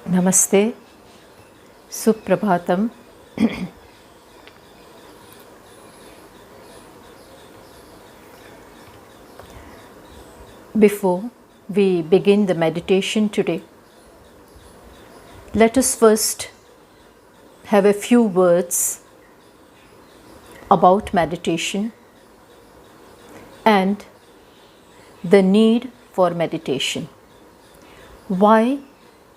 Namaste, Suprabhatam. Before we begin the meditation today, let us first have a few words about meditation and the need for meditation. Why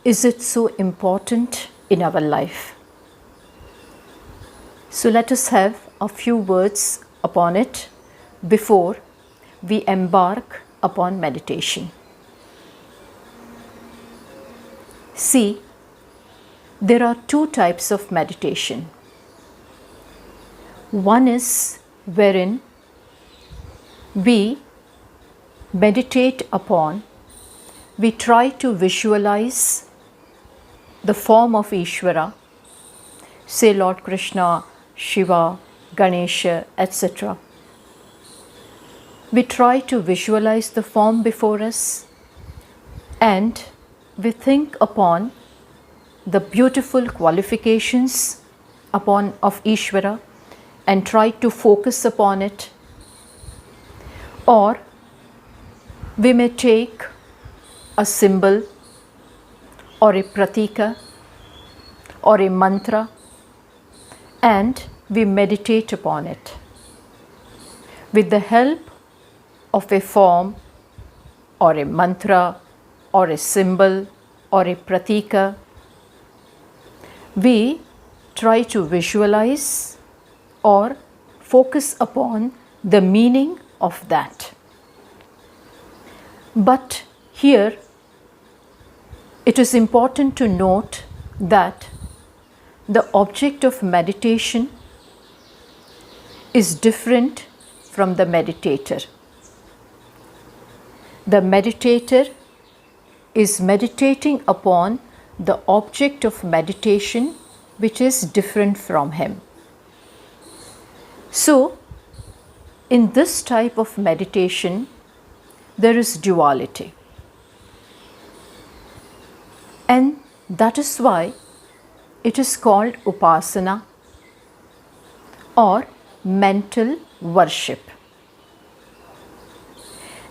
is it so important in our life? So let us have a few words upon it before we embark upon meditation. See, there are two types of meditation. One is wherein we meditate upon, we try to visualize the form of Ishvara, say Lord Krishna, Shiva, Ganesha, etc. We try to visualize the form before us and we think upon the beautiful qualifications of Ishvara and try to focus upon it. Or we may take a symbol or a pratika or a mantra and we meditate upon it. With the help of a form or a mantra or a symbol or a pratika, we try to visualize or focus upon the meaning of that. But here it is important to note that the object of meditation is different from the meditator. The meditator is meditating upon the object of meditation which is different from him. So, in this type of meditation, there is duality. And that is why it is called upasana or mental worship.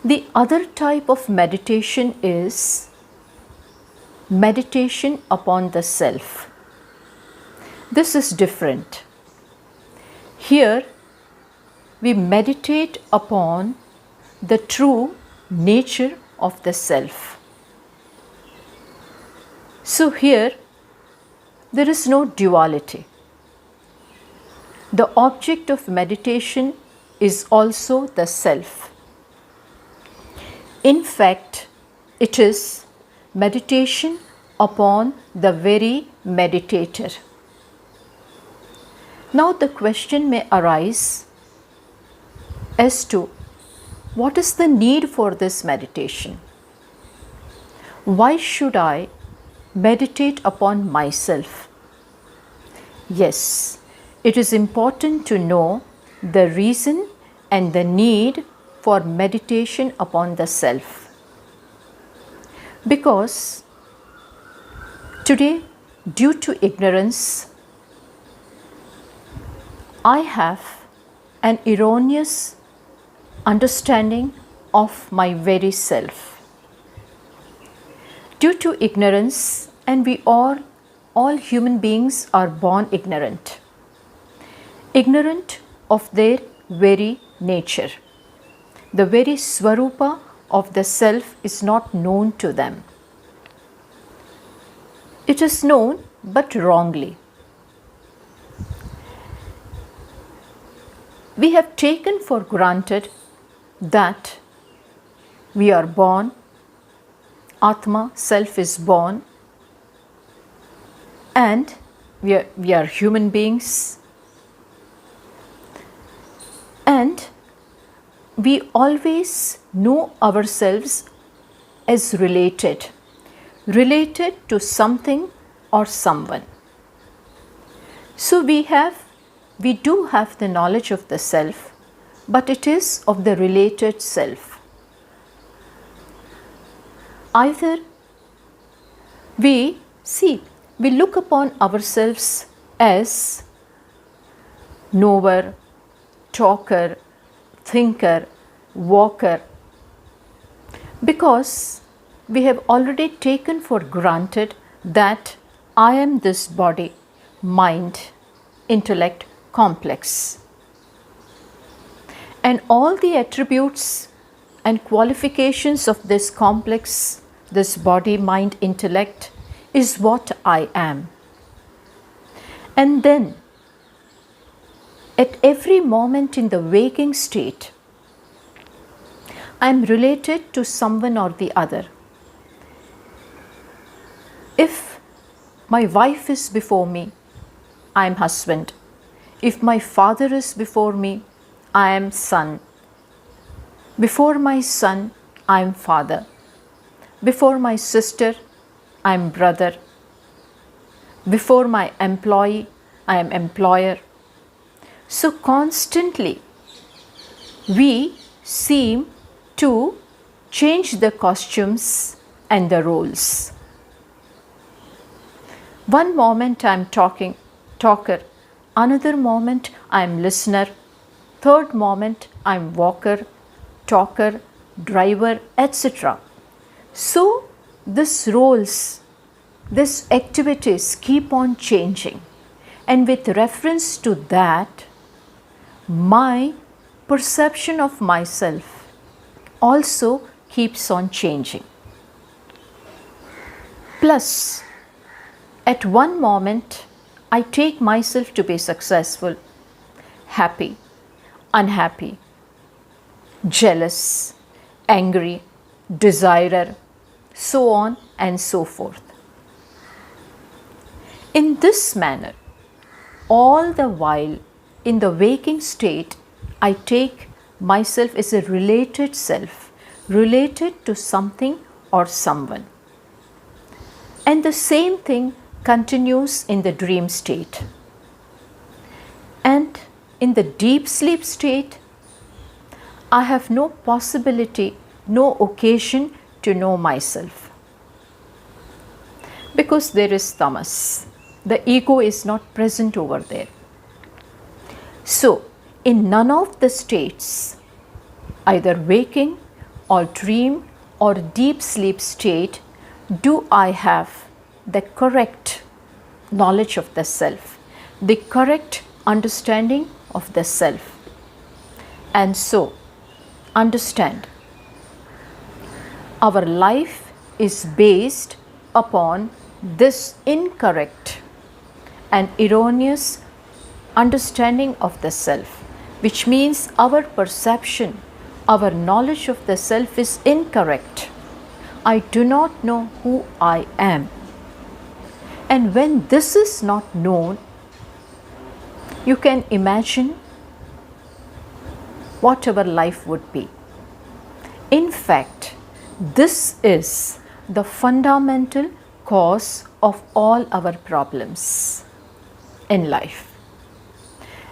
The other type of meditation is meditation upon the self. This is different. Here we meditate upon the true nature of the self. So here there is no duality. The object of meditation is also the self. In fact, it is meditation upon the very meditator. Now the question may arise as to what is the need for this meditation? Why should I meditate upon myself? Yes, it is important to know the reason and the need for meditation upon the self. Because today, due to ignorance, I have an erroneous understanding of my very self. Due to ignorance, and we all human beings are born ignorant of their very nature. The very swarupa of the self is not known to them. It is known but wrongly. We have taken for granted that we are born, Atma, self is born, and we are human beings, and we always know ourselves as related to something or someone. So we do have the knowledge of the self, but it is of the related self. Either we See, we look upon ourselves as knower, talker, thinker, walker, because we have already taken for granted that I am this body, mind, intellect, complex. And all the attributes and qualifications of this complex, this body, mind, intellect, is what I am. And then, at every moment in the waking state, I am related to someone or the other. If my wife is before me, I am husband. If my father is before me, I am son. Before my son, I am father. Before my sister, I am brother. Before my employee, I am employer. So constantly, we seem to change the costumes and the roles. One moment I am talker, another moment I am listener, third moment I am walker, talker, driver, etc. So these roles, these activities keep on changing, and with reference to that, my perception of myself also keeps on changing. Plus, at one moment, I take myself to be successful, happy, unhappy, jealous, angry, desirer, so on and so forth. In this manner, all the while in the waking state, I take myself as a related self, related to something or someone. And the same thing continues in the dream state. And in the deep sleep state, I have no possibility, no occasion to know myself. Because there is tamas. The ego is not present over there. So, in none of the states, either waking or dream or deep sleep state, do I have the correct knowledge of the self, the correct understanding of the self. And so, understand, our life is based upon this incorrect and erroneous understanding of the self, which means our perception, our knowledge of the self is incorrect. I do not know who I am. And when this is not known, you can imagine what our life would be. In fact, this is the fundamental cause of all our problems in life.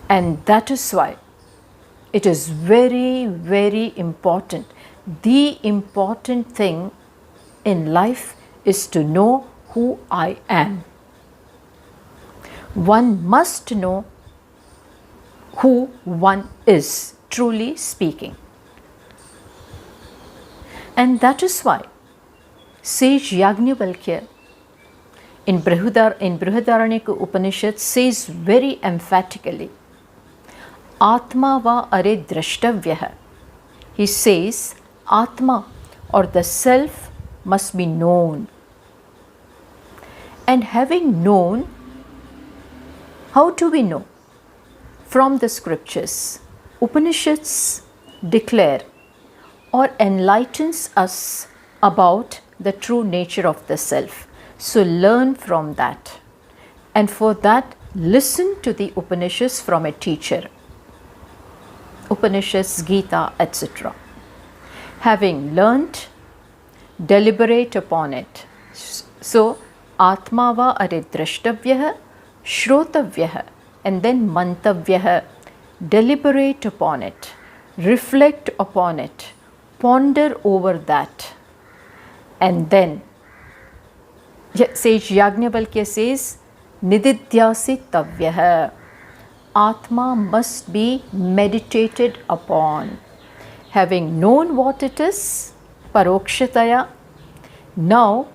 And that is why it is very, very important. The important thing in life is to know who I am. One must know who one is, truly speaking. And that is why sage Yajnavalkya in Brihadaranyaka Upanishad says very emphatically, Atma va are drashtavyah. He says, Atma or the self must be known. And having known, how do we know? From the scriptures. Upanishads declare or enlightens us about the true nature of the self. So learn from that. And for that, listen to the Upanishads from a teacher. Upanishads, Gita, etc. Having learnt, deliberate upon it. So, Atmava are drashtavyah, shrotavyah, and then mantavyah. Deliberate upon it, reflect upon it, ponder over that, and then Sage Yajnavalkya says, Nidithyasana. Atma must be meditated upon. Having known what it is, parokshataya, now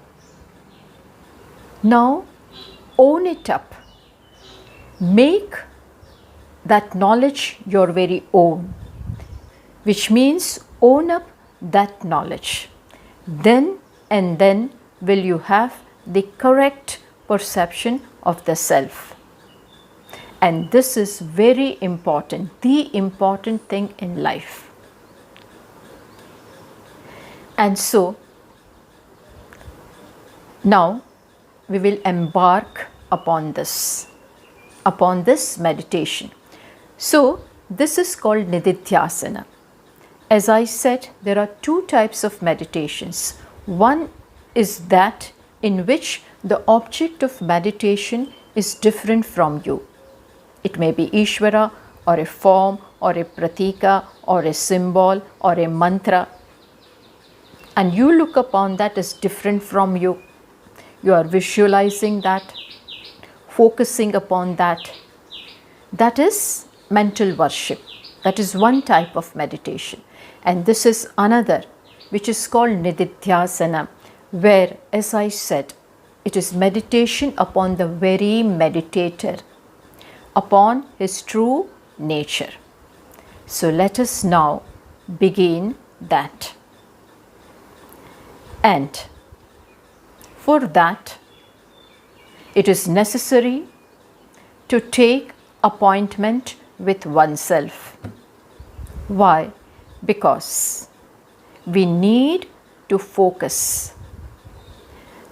own it up. Make that knowledge your very own, which means own up that knowledge. Then and then will you have the correct perception of the self. And this is very important, the important thing in life. And so, now we will embark upon this meditation. So, this is called Nidithyasana. As I said, there are two types of meditations. One is that in which the object of meditation is different from you. It may be Ishvara or a form or a pratika or a symbol or a mantra. And you look upon that as different from you. You are visualizing that, focusing upon that. That is mental worship. That is one type of meditation. And this is another, which is called Nidithyasana, where, as I said, it is meditation upon the very meditator, upon his true nature. So let us now begin that. And for that, it is necessary to take appointment with oneself. Why? Because we need to focus.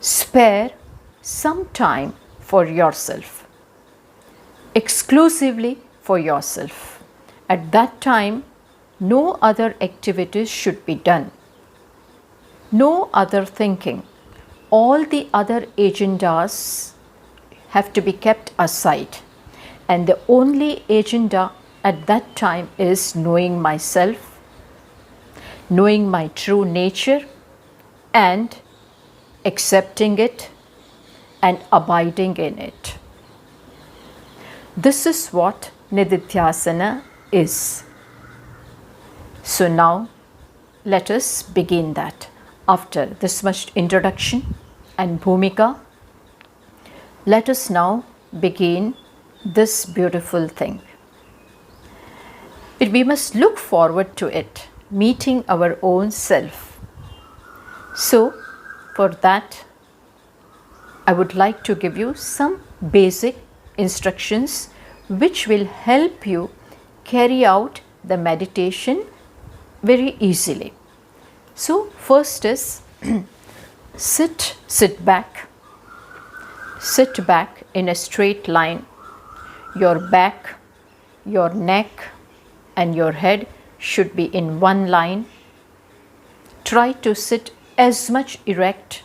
Spare some time for yourself, exclusively for yourself. At that time, no other activities should be done, no other thinking. All the other agendas have to be kept aside, and the only agenda at that time is knowing myself, knowing my true nature, and accepting it and abiding in it. This is what Nidithyasana is. So now let us begin that. After this much introduction and bhumika, let us now begin this beautiful thing. We must look forward to it, meeting our own self. So, for that, I would like to give you some basic instructions which will help you carry out the meditation very easily. So, first is sit back in a straight line. Your back, your neck, and your head should be in one line. Try to sit as much erect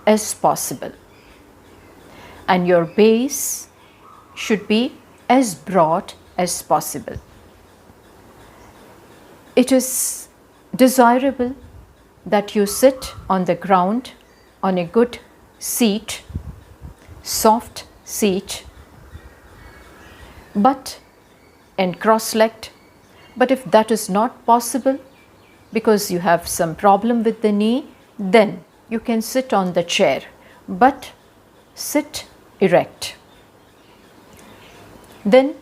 as possible, and your base should be as broad as possible. It is desirable that you sit on the ground on a good seat, soft seat, and cross-legged. But if that is not possible because you have some problem with the knee, then you can sit on the chair, but sit erect. Then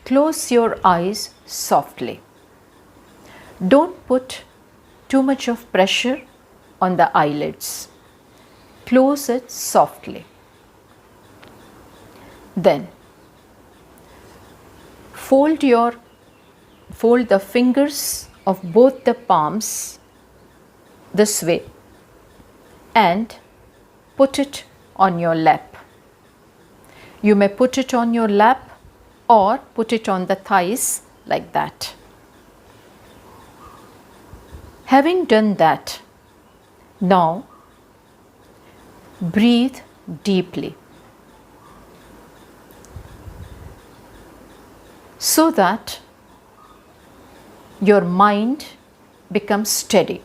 close your eyes softly. Don't put too much of pressure on the eyelids. Close it softly. Then fold the fingers of both the palms this way and put it on your lap. You may put it on your lap or put it on the thighs like that. Having done that, now breathe deeply so that your mind becomes steady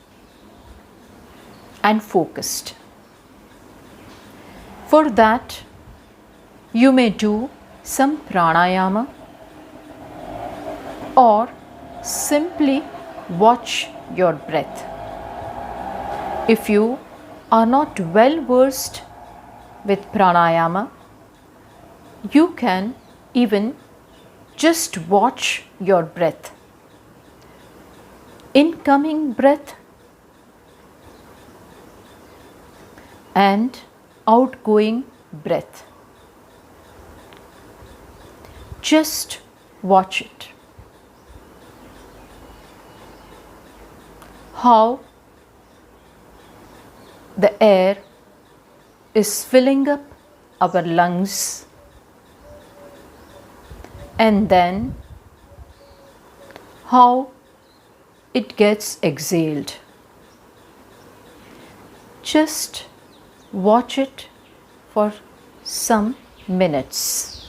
and focused. For that, you may do some pranayama or simply watch your breath. If you are not well versed with pranayama, you can even just watch your breath. Incoming breath and outgoing breath. Just watch it. How the air is filling up our lungs and then how it gets exhaled. Just watch it for some minutes.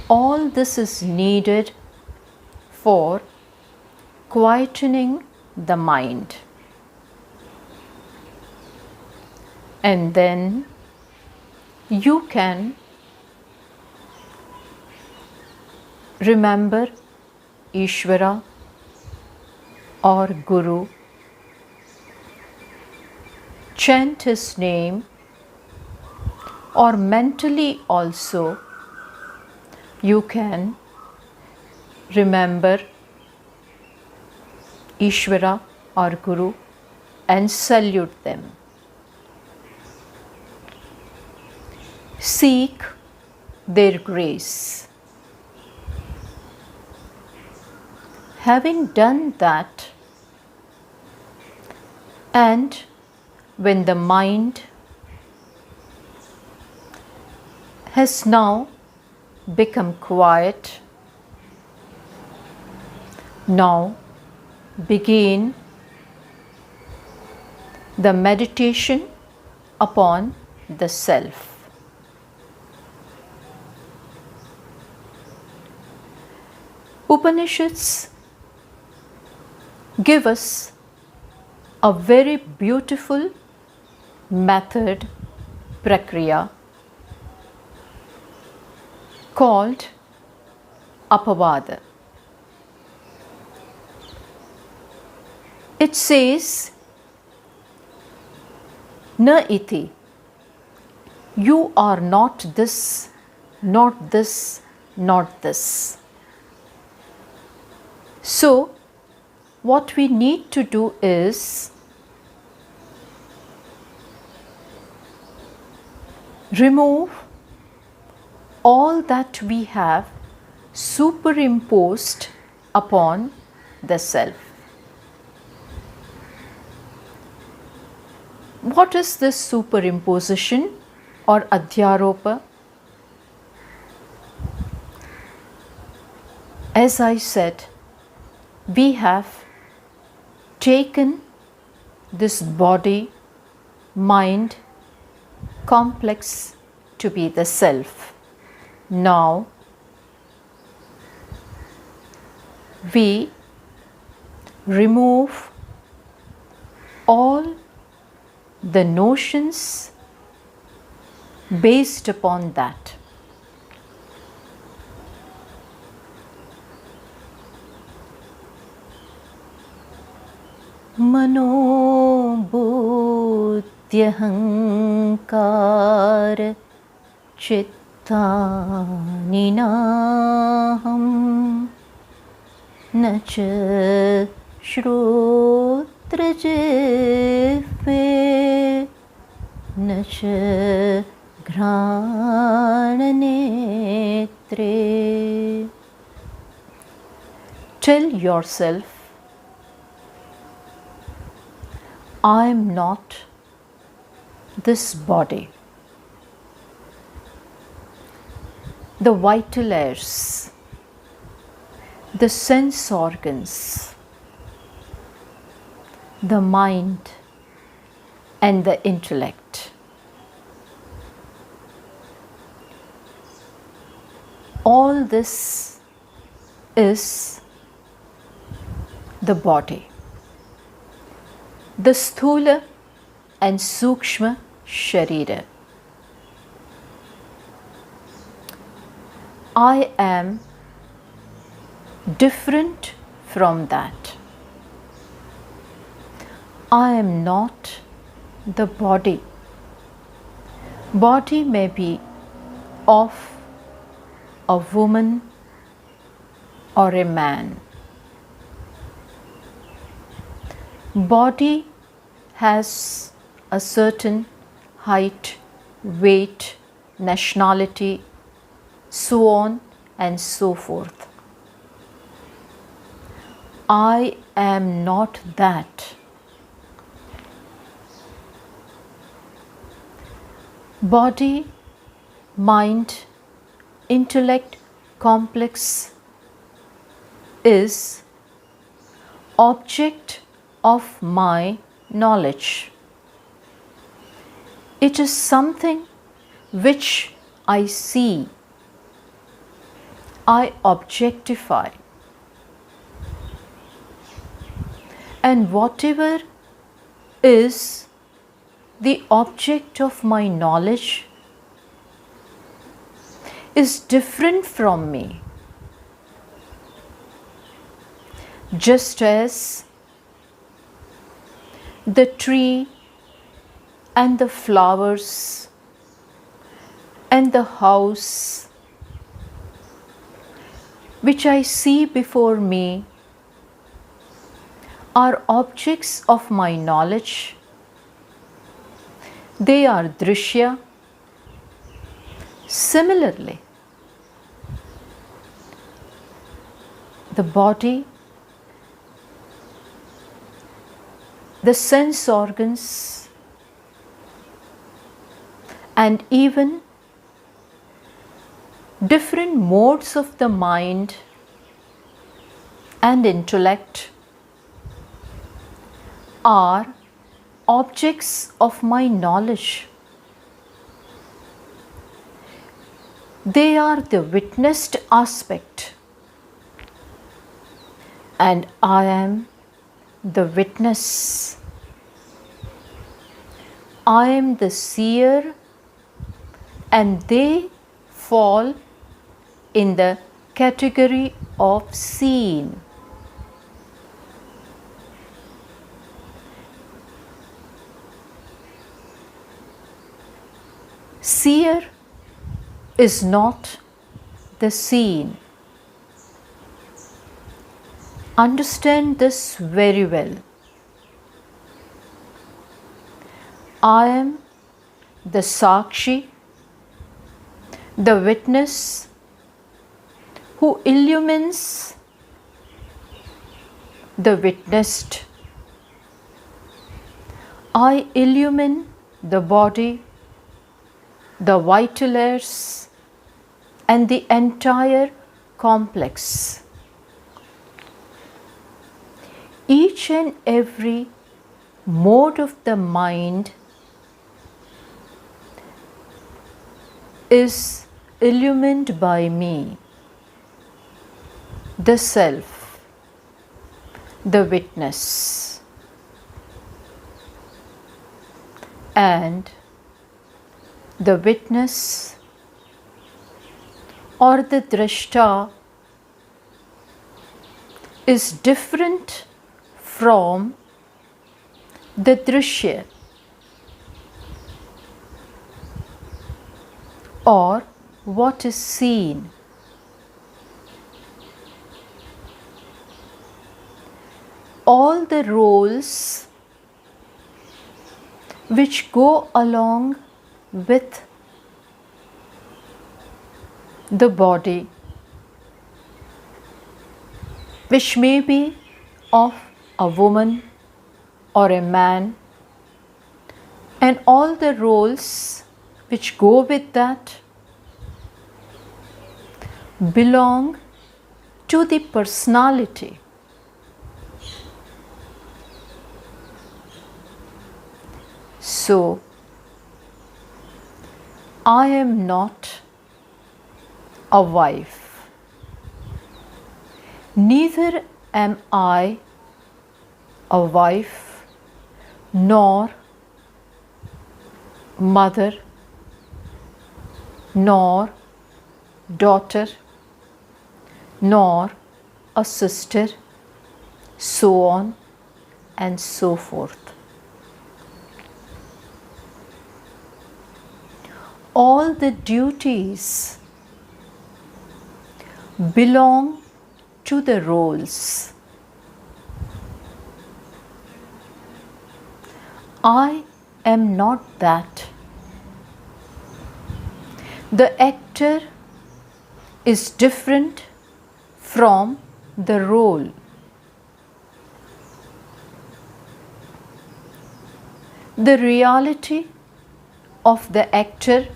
All this is needed for quietening the mind. And then you can remember Ishvara or Guru, chant his name, or mentally also you can remember Ishvara or Guru and salute them. Seek their grace. Having done that, and when the mind has now become quiet, now begin the meditation upon the self. Upanishads give us a very beautiful method, prakriya, called apavada. It says, na iti, you are not this, not this, not this. So, what we need to do is remove all that we have superimposed upon the self. What is this superimposition or adhyaropa? As I said, we have taken this body, mind, complex to be the self. Now, we remove all the notions based upon that. Manobudhyahankar chittaninaham nacha shrotrajve nacha ghranetre. Tell yourself, I am not this body. The vital airs, the sense organs, the mind and the intellect. All this is the body. The sthula and Sukshma Sharira. I am different from that. I am not the body. Body may be of a woman or a man. Body has a certain height, weight, nationality, so on and so forth. I am not that. Body, mind, intellect, complex is object of my knowledge. It is something which I see, I objectify, and whatever is the object of my knowledge is different from me. Just as the tree and the flowers and the house which I see before me are objects of my knowledge. They are drishya. Similarly, the body, the sense organs, and even different modes of the mind and intellect are objects of my knowledge. They are the witnessed aspect, and I am the witness. I am the seer, and they fall in the category of seen. Seer is not the seen. Understand this very well. I am the Sakshi, the witness who illumines the witnessed. I illumine the body, the vital airs, and the entire complex. Each and every mode of the mind is illumined by me, the Self, the witness, and the witness or the drashta is different from the drishya or what is seen. All the roles which go along with the body, which may be of a woman or a man, and all the roles which go with that belong to the personality. So, I am not a wife, neither am I a wife nor mother, nor daughter, nor a sister, so on and so forth. All the duties belong to the roles. I am not that. The actor is different from the role. The reality of the actor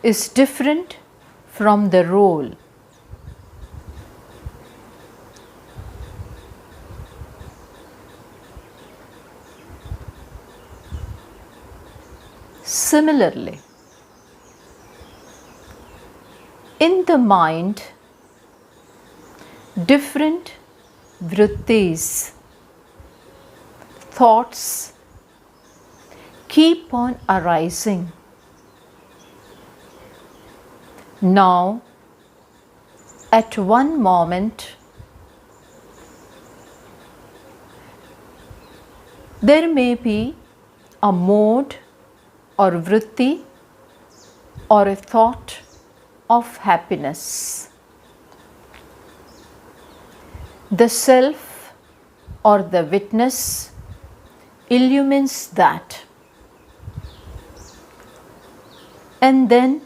is different from the role. Similarly, in the mind, different vrittis, thoughts, keep on arising. Now, at one moment, there may be a mode or vritti or a thought of happiness. The self or the witness illumines that. And then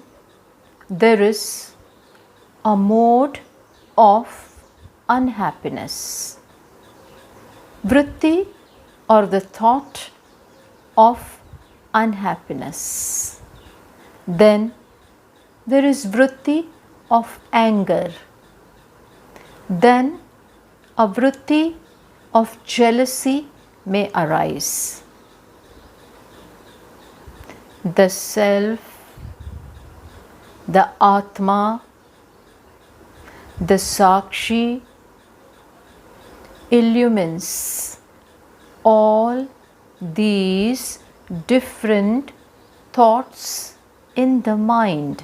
there is a mode of unhappiness. Vritti or the thought of unhappiness. Then there is vritti of anger. Then a vritti of jealousy may arise. The self, the Atma, the Sakshi illumines all these different thoughts in the mind.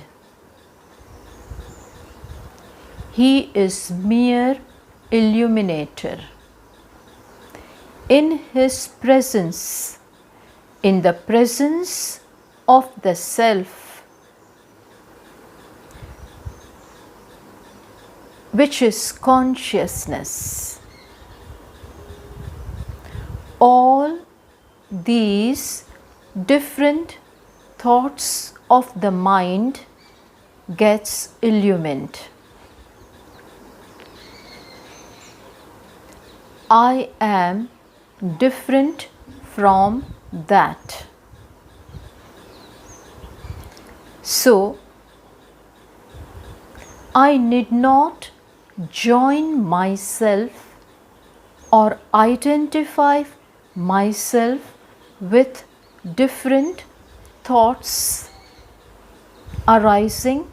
He is mere illuminator. In his presence, in the presence of the self, which is consciousness, all these different thoughts of the mind gets illumined. I am different from that. So, I need not join myself or identify myself with different thoughts arising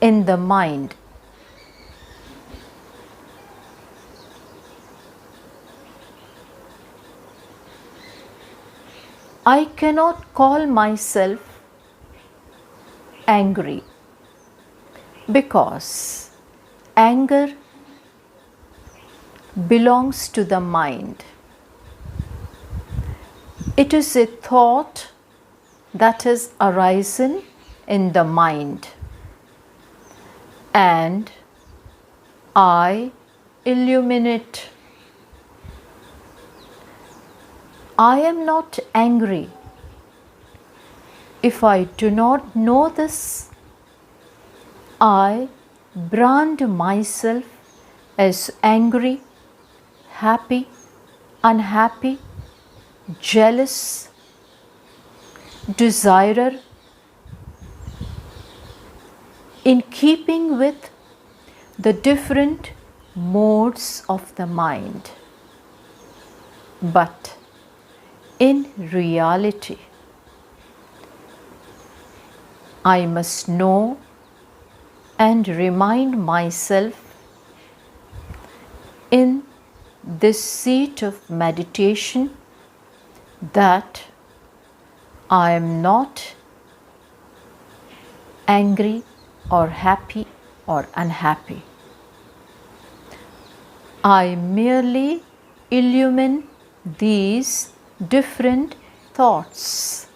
in the mind. I cannot call myself angry because anger belongs to the mind. It is a thought that has arisen in the mind, and I illuminate. I am not angry. If I do not know this, I brand myself as angry, happy, unhappy, jealous, desirer, in keeping with the different modes of the mind. But in reality, I must know and remind myself in this seat of meditation that I am not angry or happy or unhappy. I merely illumine these different thoughts.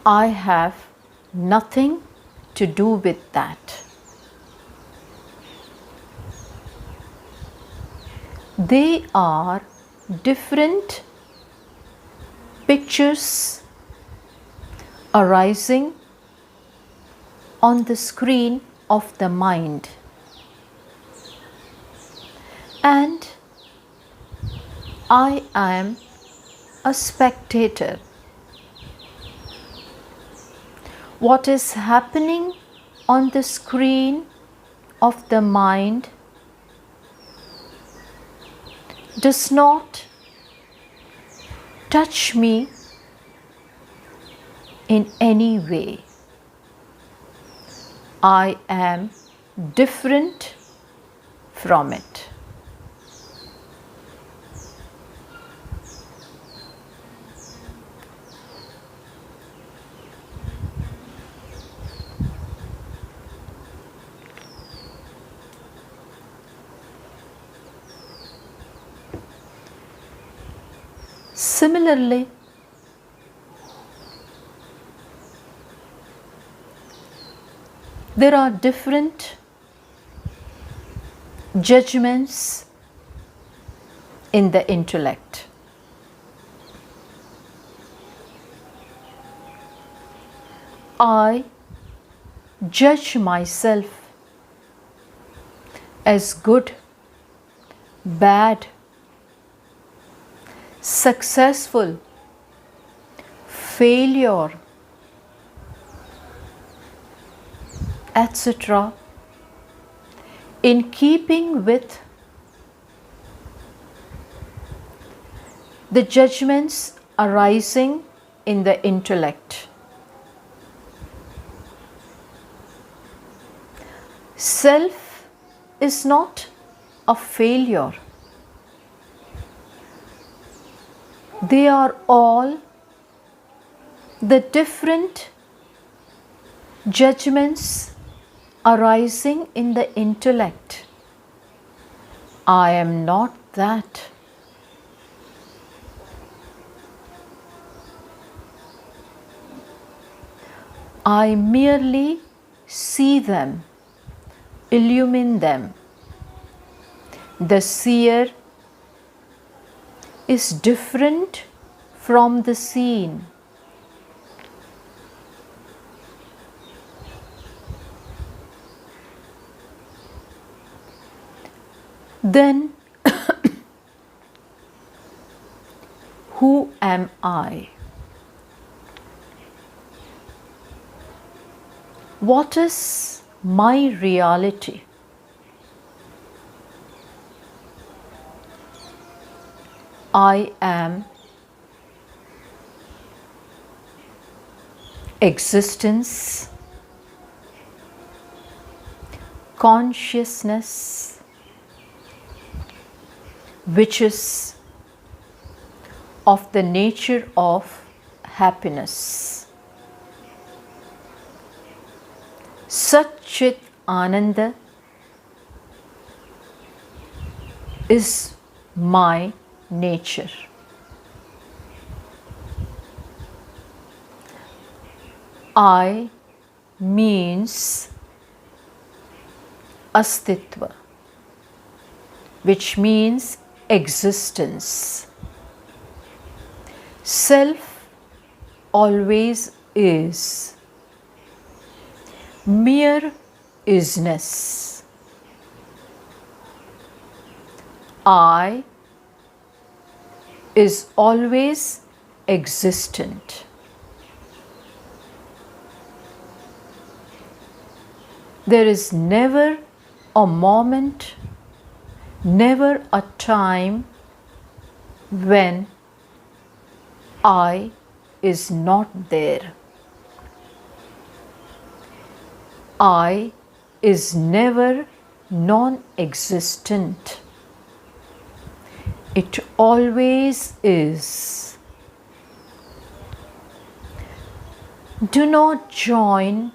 I have nothing to do with that. They are different pictures arising on the screen of the mind, and I am a spectator. What is happening on the screen of the mind does not touch me in any way. I am different from it. Similarly, there are different judgments in the intellect. I judge myself as good, bad, successful, failure, etc., in keeping with the judgments arising in the intellect. Self is not a failure. They are all the different judgments arising in the intellect. I am not that. I merely see them, illumine them. The seer is different from the seen. Then, who am I? What is my reality? I am existence, consciousness, which is of the nature of happiness. Sat-Chit Ananda is my nature. I means astitva, which means existence. Self always is. Mere isness. I is always existent. There is never a moment, never a time when I is not there. I is never non-existent. It always is. Do not join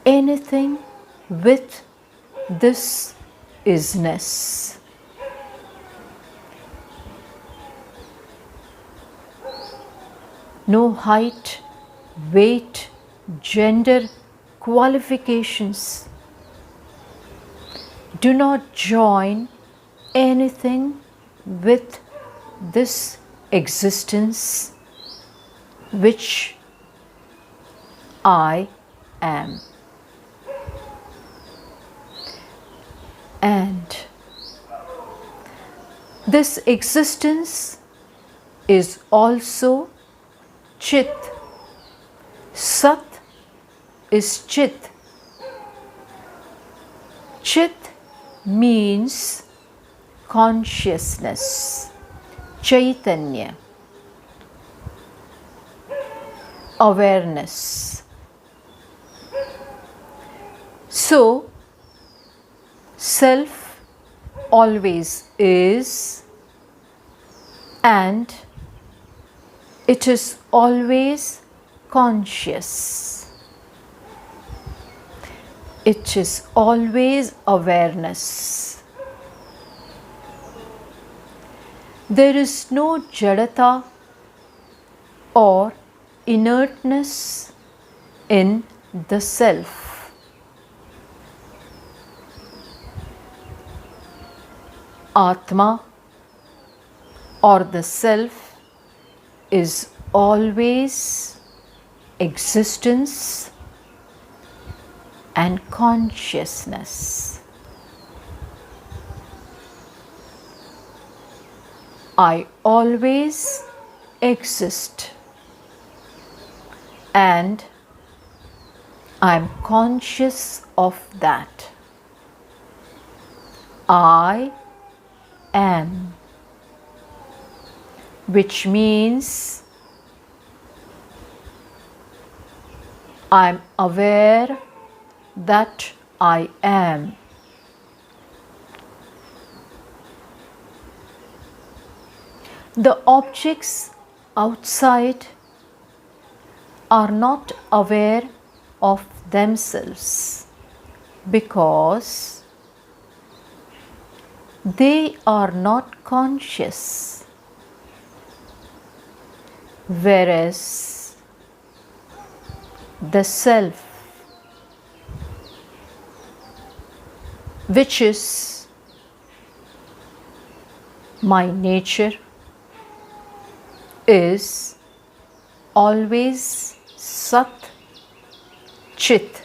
anything with this isness. No height, weight, gender, qualifications. Do not join anything with this existence which I am. And this existence is also Chit. Sat is Chit. Chit means consciousness, Chaitanya, awareness. So, self always is, and it is always conscious. It is always awareness. There is no jadata or inertness in the self. Atma or the self is always existence and consciousness. I always exist and I am conscious of that. I am, which means I am aware that I am. The objects outside are not aware of themselves because they are not conscious, whereas the self, which is my nature, is always Sat, Chit,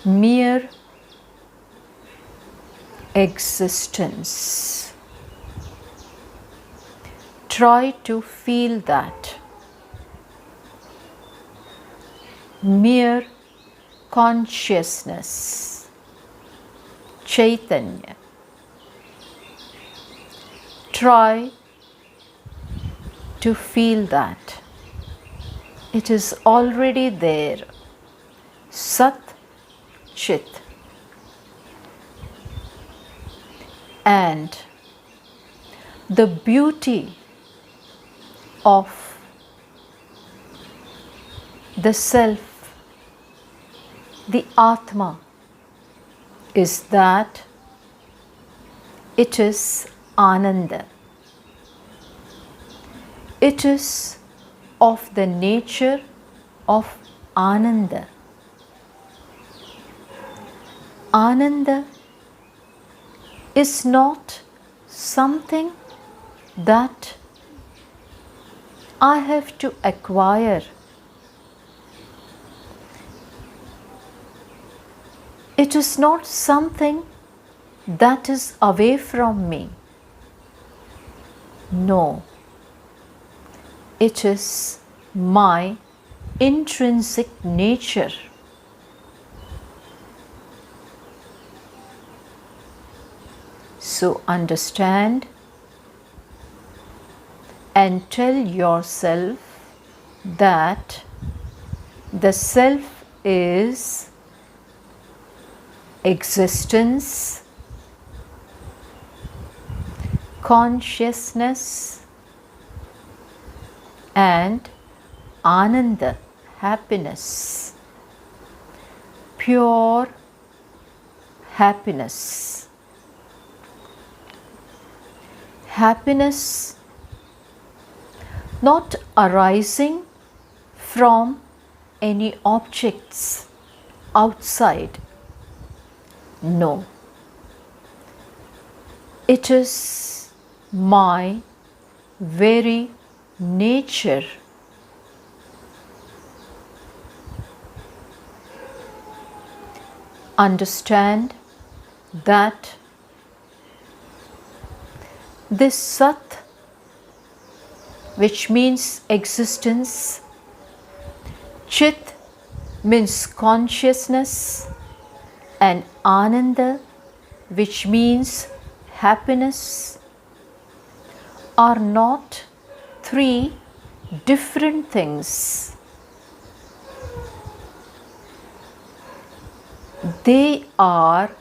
mere existence. Try to feel that. Mere consciousness, Chaitanya. Try to feel that. It is already there. Sat, Chit. And the beauty of the self, the Atma, is that it is Ananda. It is of the nature of Ananda. Ananda is not something that I have to acquire. It is not something that is away from me. No. It is my intrinsic nature. So understand and tell yourself that the self is existence, consciousness, and Ananda, happiness, pure happiness. Happiness not arising from any objects outside. No. It is my very nature. Understand that this Sat, which means existence, Chit means consciousness, and Ananda, which means happiness, are not three different things. They are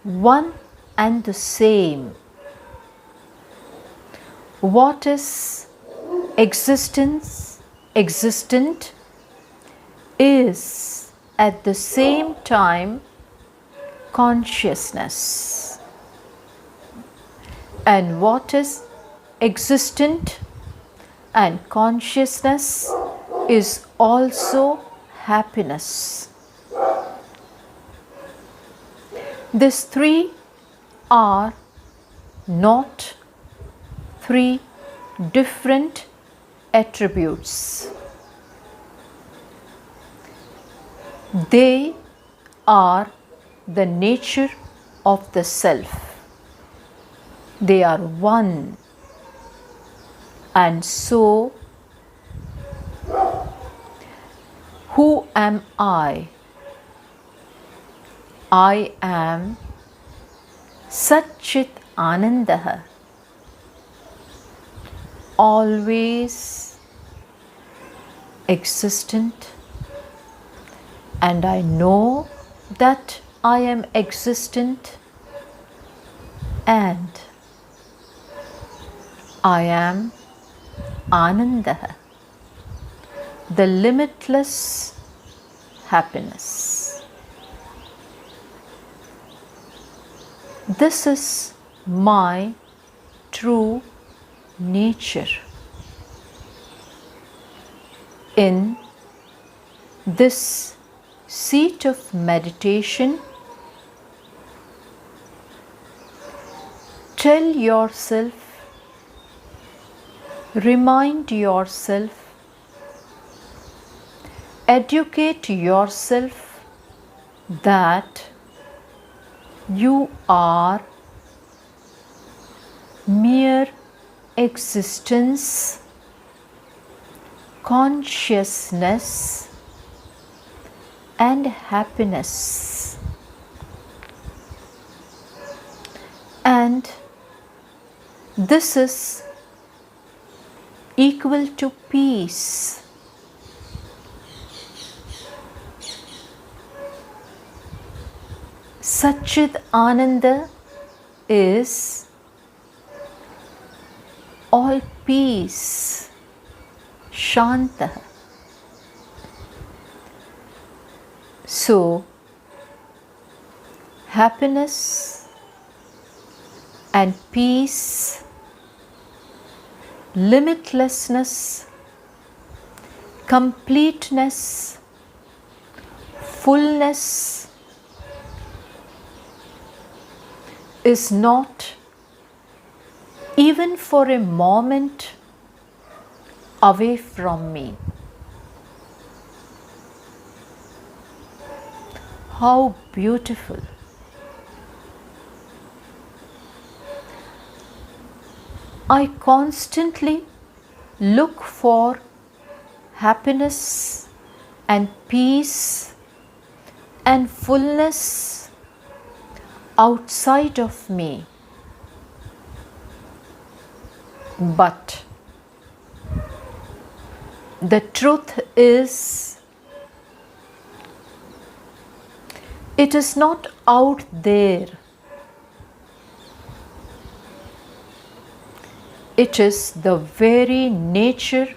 one and the same. What is existence, existent, is at the same time consciousness. And what is existent and consciousness is also happiness. These three are not three different attributes. They are the nature of the self. They are one. And so, who am I? I am Satchit Anandaha, always existent, and I know that I am existent, and I am Anandaha, the limitless happiness. This is my true nature. In this seat of meditation, tell yourself, remind yourself, educate yourself that you are mere existence, consciousness, and happiness. And this is equal to peace. Satchit Ananda is all peace, Shanta. So, happiness and peace, limitlessness, completeness, fullness is not even for a moment away from me. How beautiful! I constantly look for happiness and peace and fullness outside of me. But the truth is, it is not out there. It is the very nature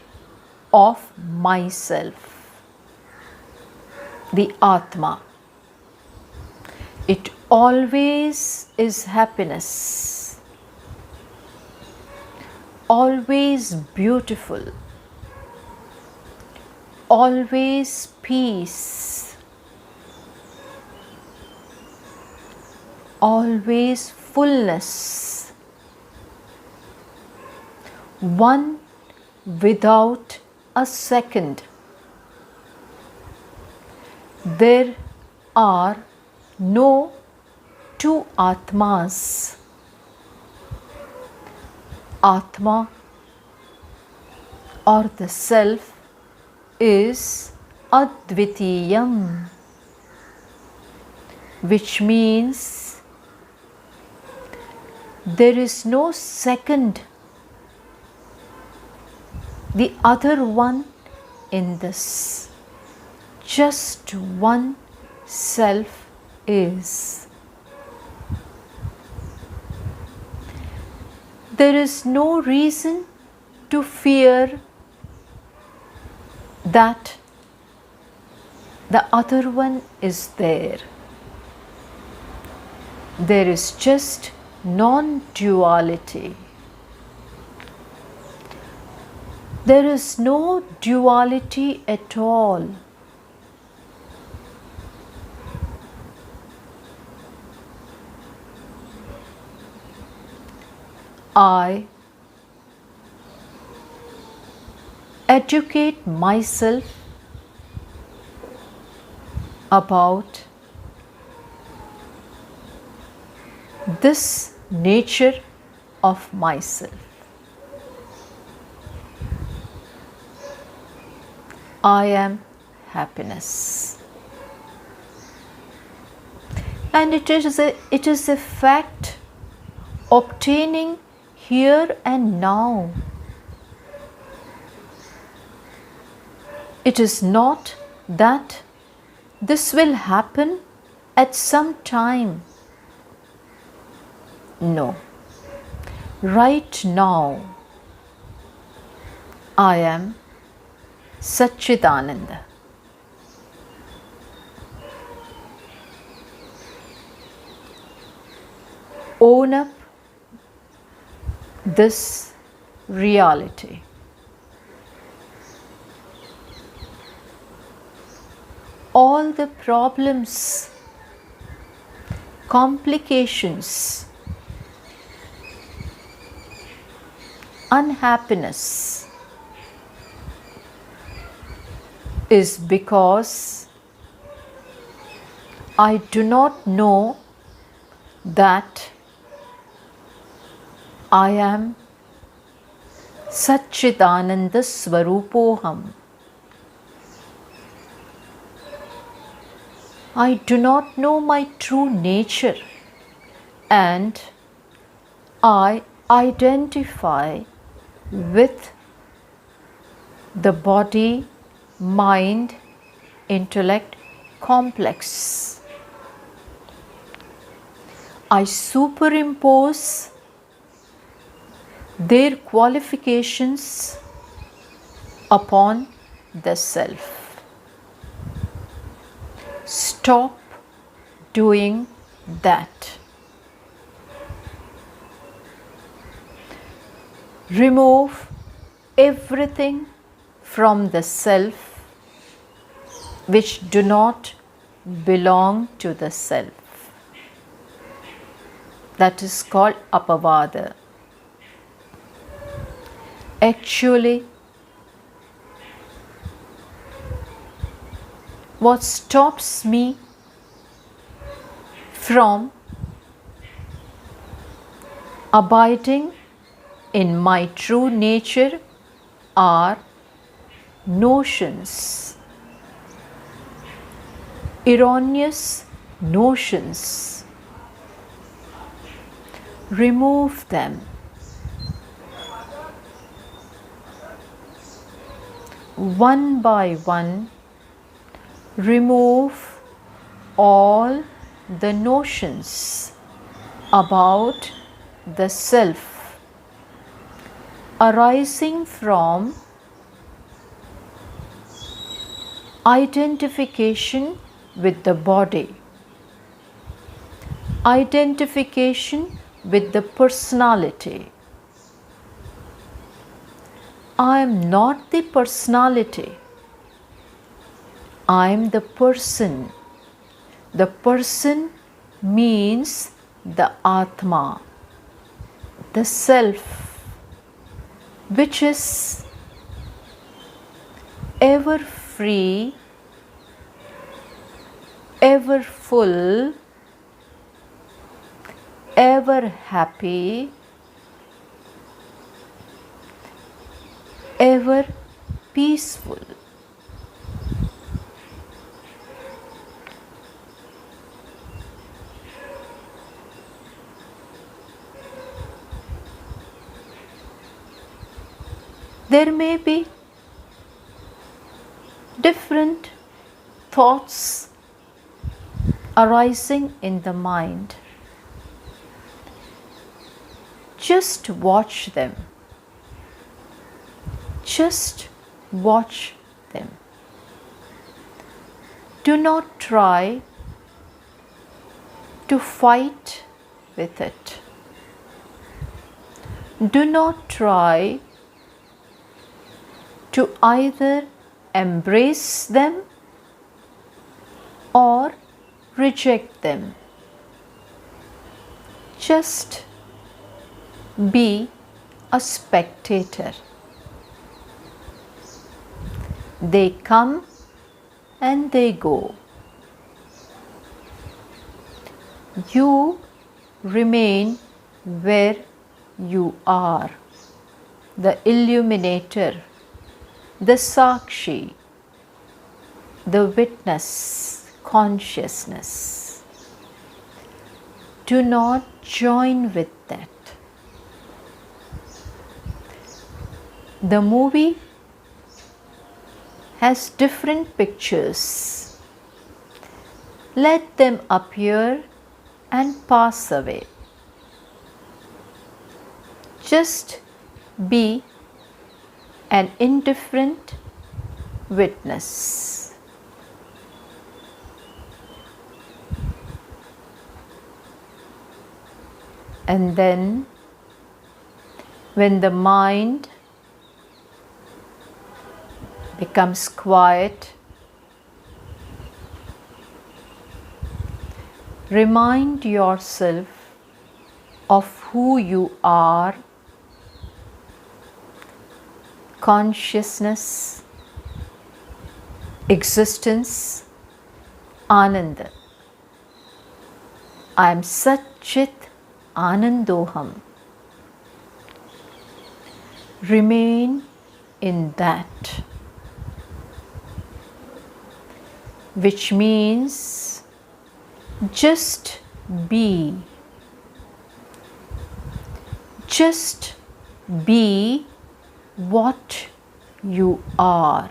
of myself, the Atma. It always is happiness, always beautiful, always peace, always fullness, one without a second. There are no two Atmas. Atma or the Self is Advitiyam, which means there is no second, the other one in this. Just one Self is. There is no reason to fear that the other one is there. There is just non-duality. There is no duality at all. I educate myself about this nature of myself. I am happiness. And it is a fact obtaining here and now. It is not that this will happen at some time. No. Right now, I am Satchidananda. Own up this reality. All the problems, complications, unhappiness is because I do not know that I am Satchidananda Swarupoham. I do not know my true nature, and I identify with the body, mind, intellect complex. I superimpose their qualifications upon the Self. Stop doing that. Remove everything from the Self which do not belong to the Self. That is called apavada. Actually, what stops me from abiding in my true nature are notions, erroneous notions. Remove them. One by one, remove all the notions about the Self arising from identification with the body, identification with the personality. I am not the personality. I am the person. The person means the Atma, the Self, which is ever free, ever full, ever happy, ever peaceful. There may be different thoughts arising in the mind. Just watch them. Just watch them. Do not try to fight with it. Do not try to either embrace them or reject them. Just be a spectator. They come and they go. You remain where you are, the illuminator, the Sakshi, the witness, consciousness. Do not join with that. The movie has different pictures. Let them appear and pass away. Just be an indifferent witness. And then, when the mind becomes quiet, remind yourself of who you are. Consciousness, existence, Ananda. I am Satchit Anandoham. Remain in that, which means just be. Just be what you are.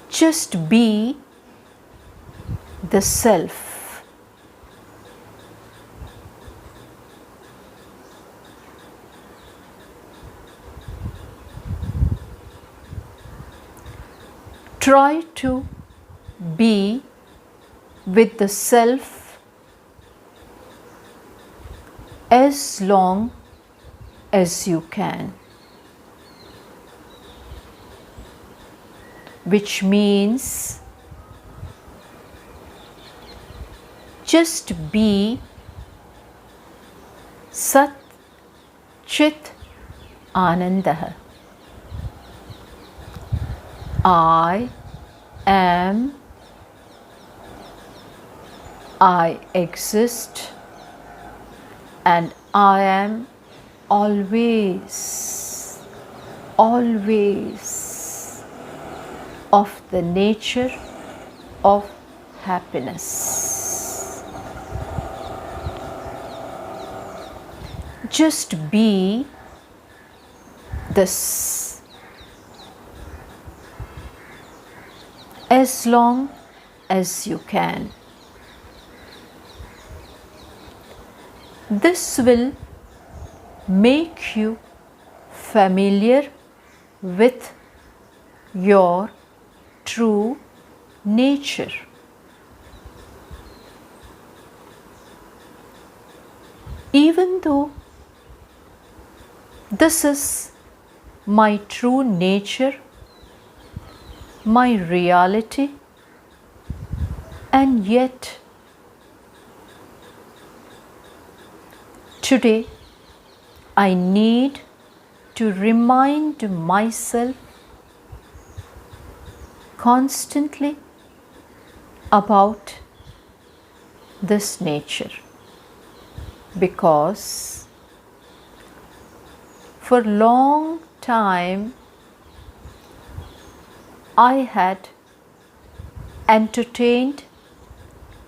Just be the Self. Try to be with the Self as long as you can, which means just be Sat Chit Ananda. I am, I exist, and I am always, always of the nature of happiness. Just be this as long as you can. This will make you familiar with your true nature. Even though this is my true nature, my reality, and yet today I need to remind myself constantly about this nature, because for a long time I had entertained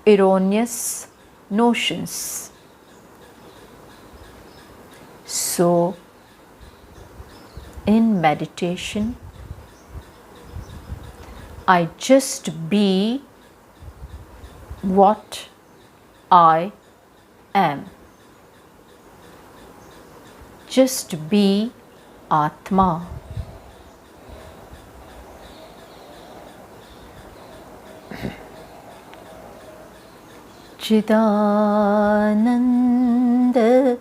erroneous notions. So, in meditation, I just be what I am. Just be Atma. Chidananda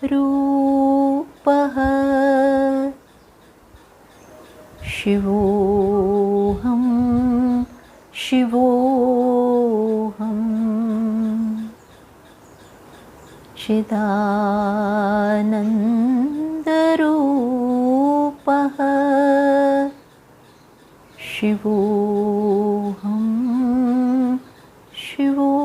Rupaha Shivoham Shivoham Chidananda Rupaha Shivoham Shivoham.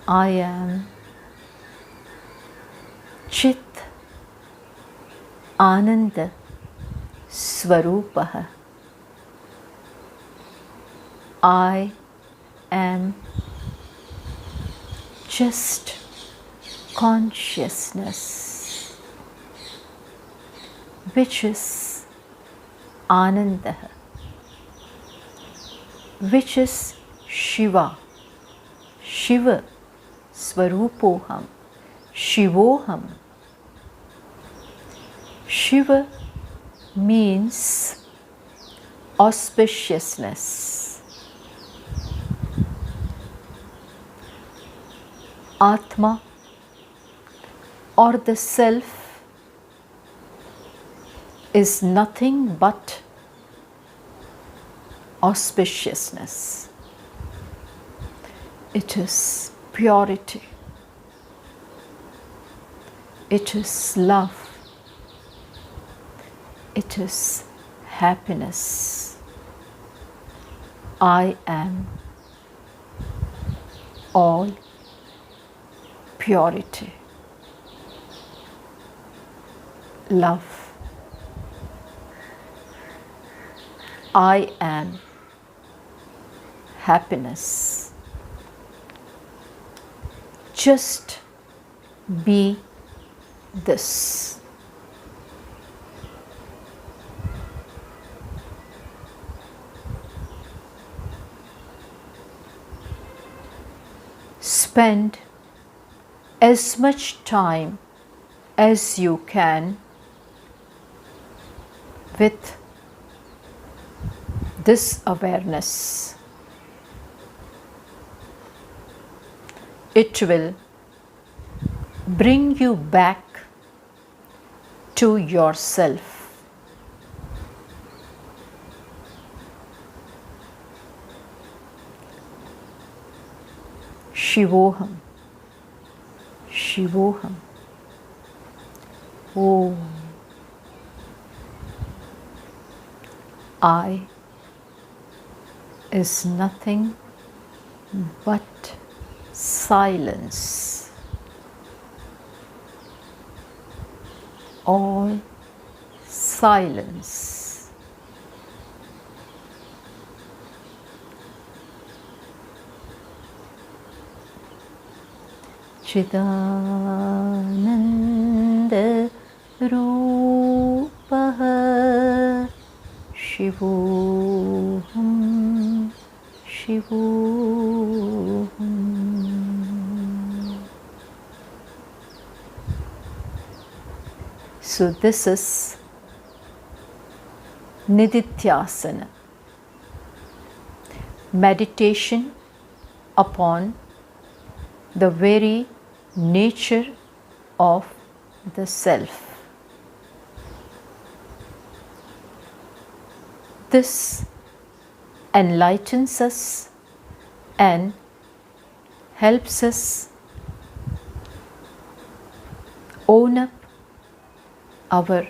I am Chit Ananda Swarupaha. I am just consciousness, which is Ananda, which is Shiva. Shiva Swarupoham, Shivoham. Shiva means auspiciousness. Atma, or the self, is nothing but auspiciousness. It is purity. It is love. It is happiness. I am all purity, love. I am happiness. Just be this. Spend as much time as you can with this awareness. It will bring you back to yourself. Shivoham, Shivoham. Om. I is nothing but silence. All silence. Chidananda Rupaha Shivoham Shivoham So this is Nidithyasana, meditation upon the very nature of the self. This enlightens us and helps us own up our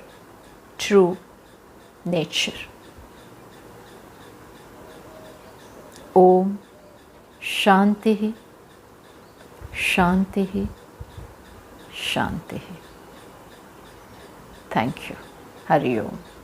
true nature. Om Shantihi Shantihi Shantihi. Thank you. Hari Om.